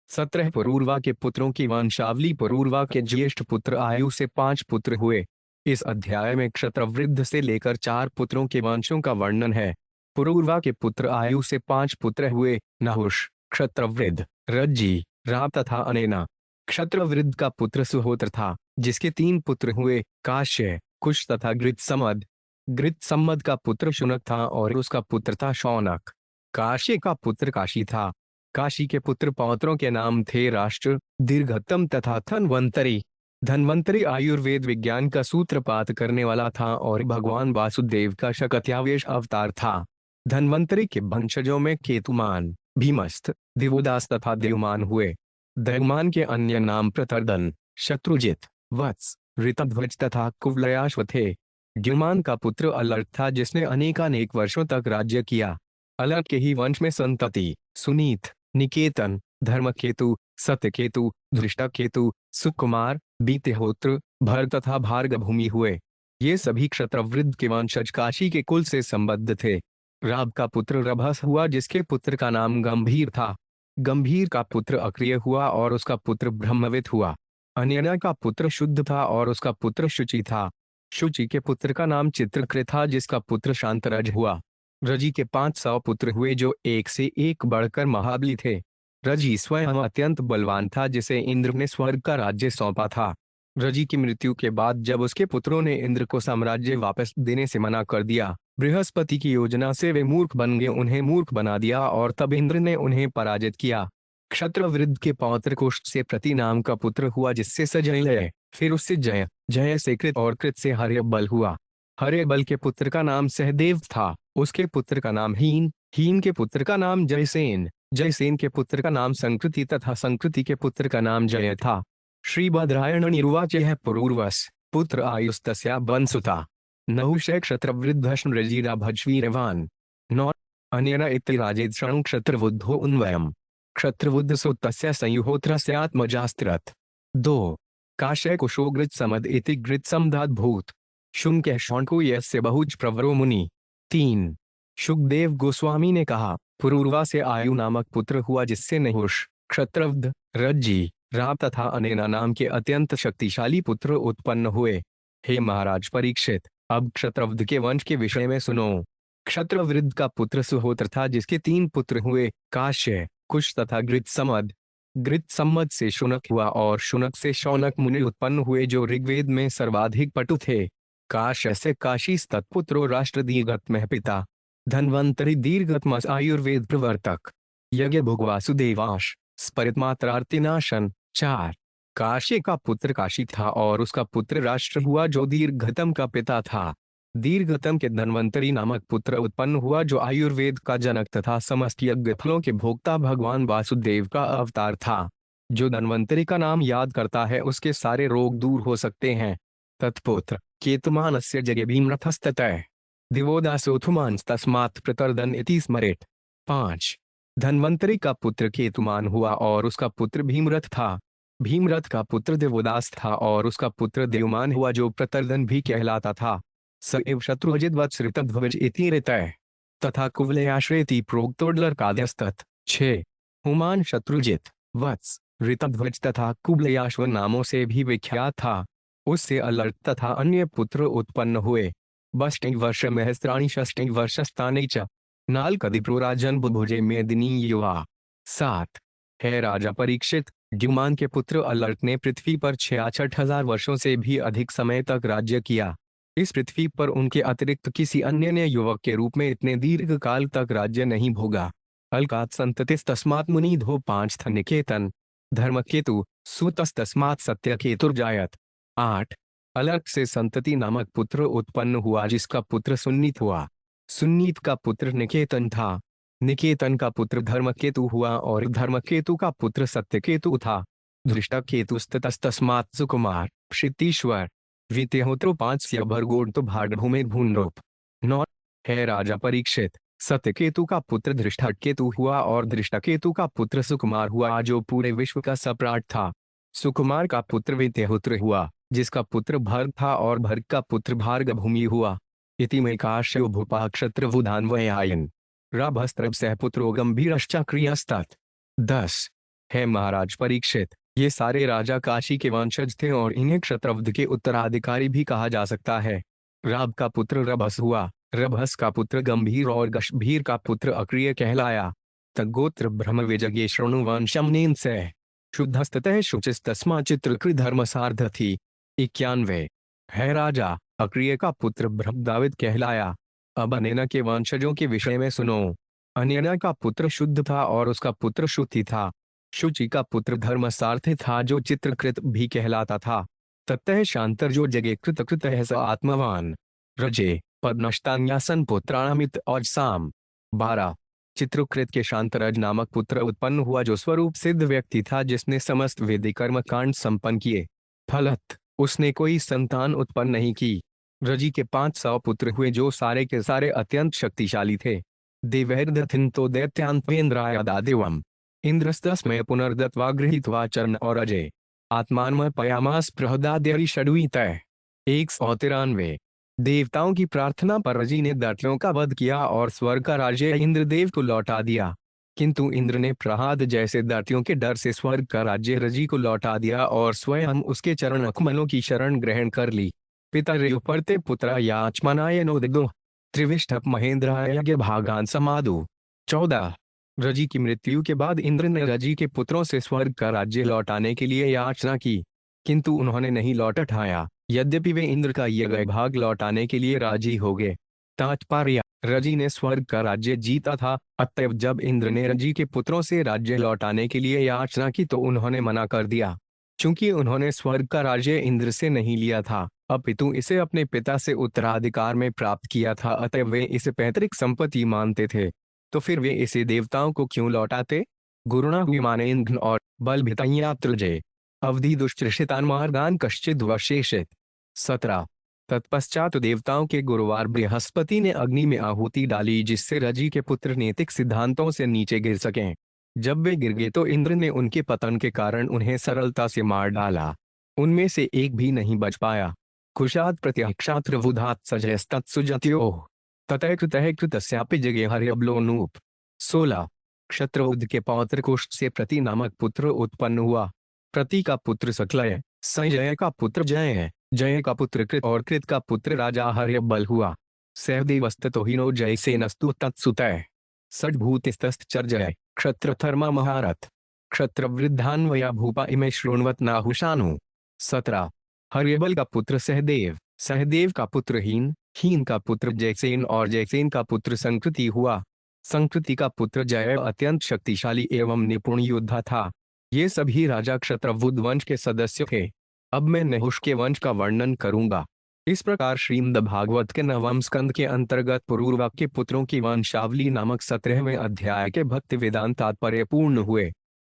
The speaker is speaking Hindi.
17 पुरूरवा के पुत्रों की वंशावली। पुरूरवा के ज्येष्ठ पुत्र आयु से 5 पुत्र हुए। इस अध्याय में क्षत्रवृद्ध से लेकर 4 पुत्रों के वंशों का वर्णन है। पुरूरवा के पुत्र आयु से 5 पुत्र हुए, नहुष, क्षत्रवृद्ध, रज्जी, राव तथा अनेना। क्षत्रवृद्ध का पुत्र सुहोत्र था, जिसके 3 पुत्र हुए, काश्य, कुश तथा गृत्समद। गृत्समद का पुत्र शुनक था और उसका पुत्र था शौनक। काश्य का पुत्र काशी था। काशी के पुत्र पौत्रों के नाम थे राष्ट्र, दीर्घतम तथा धन्वंतरी। धन्वंतरी आयुर्वेद विज्ञान का सूत्रपात करने वाला था और भगवान वासुदेव का शकत्यावेश अवतार था। धन्वंतरी के वंशजों में केतुमान, भीमस्थ, दिवोदास तथा देवमान हुए। देवमान के अन्य नाम प्रतर्दन, शत्रुजित, वत्स, ऋतध्वज तथा कुवलयाश्व थे। द्युमान का पुत्र अलर्क था, जिसने अनेकानेक वर्षों तक राज्य किया। अलर्क के ही वंश में संतति, सुनीत, निकेतन, धर्मकेतु, सत्यकेतु, धृष्टकेतु, सुकुमार, बीतेहोत्र, भर तथा भार्गभूमि हुए। ये सभी क्षत्रवृद्ध के वंशज काशी के कुल से संबद्ध थे। राब का पुत्र रभस हुआ, जिसके पुत्र का नाम गंभीर था। गंभीर का पुत्र अक्रिय हुआ और उसका पुत्र ब्रह्मवित हुआ। अनयना का पुत्र शुद्ध था और उसका पुत्र शुचि था। शुचि के पुत्र का नाम चित्रकृत था, जिसका पुत्र शांतरज हुआ। रजी के 500 पुत्र हुए, जो एक से एक बढ़कर महाबली थे। रजी स्वयं अत्यंत बलवान था, जिसे इंद्र ने स्वर्ग का राज्य सौंपा था। रजी की मृत्यु के बाद जब उसके पुत्रों ने इंद्र को साम्राज्य वापस देने से मना कर दिया, बृहस्पति की योजना से वे मूर्ख बन गए, उन्हें मूर्ख बना दिया और तब इंद्र ने उन्हें पराजित किया। क्षत्रवृद्ध के पौत्र कुष्ठ से प्रति नाम का पुत्र हुआ, जिससे सजय, फिर उससे जय, जय से कृत और कृत से हर्यबल हुआ। हर्यबल के पुत्र का नाम सहदेव था। उसके पुत्र का नाम हीन, हीन के पुत्र का नाम जयसेन, जयसेन के पुत्र का नाम संकृति तथा संकृति के पुत्र का नाम जय था। श्री बद्रायण निर्वाच है पुरूर्वस पुत्र आयुस्तस्या बंसुता नहुष क्षत्रवृद्धश्न रजीरा भज्वीरवान नौ अन्यना इति राजेद शणु क्षत्रवुद्धो उन्वयम् क्षत्रवुद्ध सो तस्य संयुहोत्रस्यात्मजास्त्रत् 2 काशय कुशो गृत्समद इति गृत्समदात् भूत शुंक शौनको यस्य बहुज प्रवरो मुनि 3 शुकदेव गोस्वामी ने कहा, पुरूरवा से आयु नामक पुत्र हुआ, जिससे नहुष, क्षत्रवृद्ध, रज्जी, राव तथा अनेना नाम के अत्यंत शक्तिशाली पुत्र उत्पन्न हुए। हे महाराज परीक्षित, अब क्षत्रवृद्ध के वंश के विषय में सुनो। क्षत्रवृद्ध का पुत्र सुहोत्र था, जिसके 3 पुत्र हुए, काश्य, कुश तथा गृत्समद। गृत्समद से शुनक हुआ और शुनक से शौनक मुनि उत्पन्न हुए, जो ऋग्वेद में सर्वाधिक पटु थे। काश्य से काशी तत्पुत्रो राष्ट्र दीर्घत्म पिता धन्वंतरि दीर्घत्मस आयुर्वेद प्रवर्तक यज्ञ भुगवासुदेवाश स्परितमात्रार्तिनाशन 4 काशी का पुत्र काशी था और उसका पुत्र राष्ट्र हुआ, जो दीर्घतम का पिता था। दीर्घतम के धन्वंतरि नामक पुत्र उत्पन्न हुआ, जो आयुर्वेद का जनक तथा समस्त यज्ञ फलों के भोक्ता भगवान वासुदेव का अवतार था। जो धन्वंतरि का नाम याद करता है, उसके सारे रोग दूर हो सकते हैं। तत्पुत्र केतुमानस्य जगे भीमरथस्ततः दिवोदासोथुमांस्तस्मात् प्रतर्दन इति स्मरेत् 5 धन्वंतरि का पुत्र केतुमान हुआ और उसका पुत्र भीमरथ था। भीमरथ का पुत्र दिवोदास था और उसका पुत्र देवमान हुआ, जो प्रतर्दन भी कहलाता था। स एव शत्रुजित वत्स ऋतध्वज इति ऋतः तथा कुवलयाश्रेति प्रोक्तोडलर्काद्यस्तत् 6 हुमान शत्रुजित, वत्स, ऋतध्वज तथा कुवलयाश्व नामों से भी विख्यात था। उससे अलर्क तथा अन्य पुत्र उत्पन्न हुए। बष्टि वर्ष महस्त्राणि षष्टि वर्षस्तानि च नाल्कदिप्रो राजन बुभुजे मेदिनी युवा 7 है राजा परीक्षित, द्युमान के पुत्र अलर्क ने पृथ्वी पर 66,000 वर्षों से भी अधिक समय तक राज्य किया। इस पृथ्वी पर उनके अतिरिक्त किसी अन्य ने युवक के रूप में इतने दीर्घ काल तक राज्य नहीं भोगा। अलकात् संततिस्तस्मात् मुनिधो 5 थ निकेतन धर्मकेतु सुतस्तस्मात् सत्यकेतुर्जायत 8 अलर्क से संतति नामक पुत्र उत्पन्न हुआ, जिसका पुत्र सुन्नीत हुआ। सुन्नीत का पुत्र निकेतन था। निकेतन का पुत्र धर्मकेतु हुआ और धर्मकेतु का पुत्र सत्यकेतु था। धृष्टकेतुस्ततस्तस्मात् सुकुमार क्षितीश्वर वित्यहोत्रो 5 भर्गोड़ भार्गभूमे भूनरोप 9 है राजा परीक्षित, सत्यकेतु का पुत्र धृष्टकेतु हुआ और धृष्टकेतु का पुत्र सुकुमार हुआ, जो पूरे विश्व का सम्राट था। सुकुमार का पुत्र वित्यहोत्र हुआ, जिसका पुत्र भर्ग था और भर्ग का पुत्र भार्गभूमि हुआ। इति में काश्यो भूपा क्षत्रवुधान्वयायन राभस्त्रभ सह पुत्रो गंभीरश्चाक्रियस्तत् 10 है महाराज परीक्षित, ये सारे राजा काशी के वंशज थे और इन्हें क्षत्रवध के उत्तराधिकारी भी कहा जा सकता है। राब का पुत्र रभस हुआ, रभस का पुत्र गंभीर और गंभीर का पुत्र अक्रिय कहलाया। तगोत्र ब्रह्म विजगे शृणुवंशम नेन्से शुद्धस्तः शुचिस्तस्मा चित्रकृ धर्मसार्ध थी। 91 है राजा अक्रिय का पुत्र ब्रह्मदाविद कहलाया। अब अनैना के वंशजों के विषय में सुनो। अनैना का पुत्र शुद्ध था और उसका पुत्र शुचि था। शुचि का पुत्र धर्मसार्थ था जो चित्रकृत भी कहलाता था। ततः शांतर जो जगे कृत है स आत्मवान। रजे पद्मष्टान्यासन पुत्राणामित और साम। 12 चित्रकृत के शांतरज नामक पुत्र उत्पन्न हुआ जो स्वरूप सिद्ध व्यक्ति था जिसने समस्त वैदिक कर्म कांड संपन्न किए। फलत उसने कोई संतान उत्पन्न नहीं की। रजी के 500 पुत्र हुए जो सारे के सारे अत्यंत शक्तिशाली थे। देवैर्दथिन्तो दैत्यांत्वेन्द्रायादादेवम इंद्रस्तस्मै पुनर्दत्वा गृहीत्वा चरण और अजय आत्मान्मय पयामास प्रहदाद्यरि षड्वीतः। 193 देवताओं की प्रार्थना पर रजी ने दैत्यों का वध किया और स्वर्ग का राज्य इंद्रदेव को लौटा दिया, किंतु इंद्र ने प्रहलाद जैसे दैत्यों के डर से स्वर्ग का राज्य रजी को लौटा दिया और स्वयं उसके चरण कमलों की शरण ग्रहण कर ली। पिता रेयुपर्ते पुत्र याचमनाय नोदिदो त्रिविष्टप महेंद्राय भागान समादु। 14 रजी की मृत्यु के बाद इंद्र ने रजी के पुत्रों से स्वर्ग का राज्य लौटाने के लिए याचना की, किंतु उन्होंने नहीं लौटाया, यद्यपि वे इंद्र का यह भाग लौटाने के लिए राजी हो गए। तात्पर्य रजी ने स्वर्ग का राज्य जीता था, अतएव जब इंद्र ने रजी के पुत्रों से राज्य लौटाने के लिए याचना की तो उन्होंने मना कर दिया। चूंकि उन्होंने स्वर्ग का राज्य इंद्र से नहीं लिया था, अपितु इसे अपने पिता से उत्तराधिकार में प्राप्त किया था, अतएव वे इसे पैतृक संपत्ति मानते थे, तो फिर वे इसे देवताओं को क्यों लौटाते। गुरुणा विमानेन्द्र और बलभितयात्रजे अवधि दुष्टृषितान मार्गान कश्चिद वशेषित। 17 तत्पश्चात देवताओं के गुरुवार बृहस्पति ने अग्नि में आहुति डाली जिससे रजी के पुत्र नैतिक सिद्धांतों से नीचे गिर सकें। जब वे गिर गए तो इंद्र ने उनके पतन के कारण उन्हें सरलता से मार डाला, उनमें से एक भी नहीं बच पाया। कुशात प्रत्यक्षात्रवुधात सजयस्तत्सुजत्योः ततः कृतः कृतस्यापि जगे हर्यबलोनूप। 16 क्षत्रवुध के पौत्र कुष्ठ से प्रति नामक पुत्र उत्पन्न हुआ। प्रति का पुत्र सकलय, संजय का पुत्र जय, जय का पुत्र कृत और कृत का पुत्र राजा हर्यबल हुआ। सहदेवस्ततोहिनो जयसेनस्तु तत्सुतः षड्भूतिस्तश्चर्जय क्षत्रथर्मा महारथ क्षत्रवृद्धान्वया भूपा इमे शृण्वत नाहुषानु। 17 हर्यबल का पुत्र सहदेव, सहदेव का पुत्र हीन, हीन का पुत्र जयसेन और जयसेन का पुत्र संकृति हुआ। संकृति का पुत्र जय अत्यंत शक्तिशाली एवं निपुण योद्धा था। ये सभी राजा क्षत्रवुध वंश के सदस्य थे। अब मैं नहुष के वंश का वर्णन करूंगा। इस प्रकार श्रीमद् भागवत के 9वें स्कंद के अंतर्गत पुरूरवा के पुत्रों की वंशावली नामक 17वें अध्याय के भक्ति वेदांत तात्पर्य पूर्ण हुए।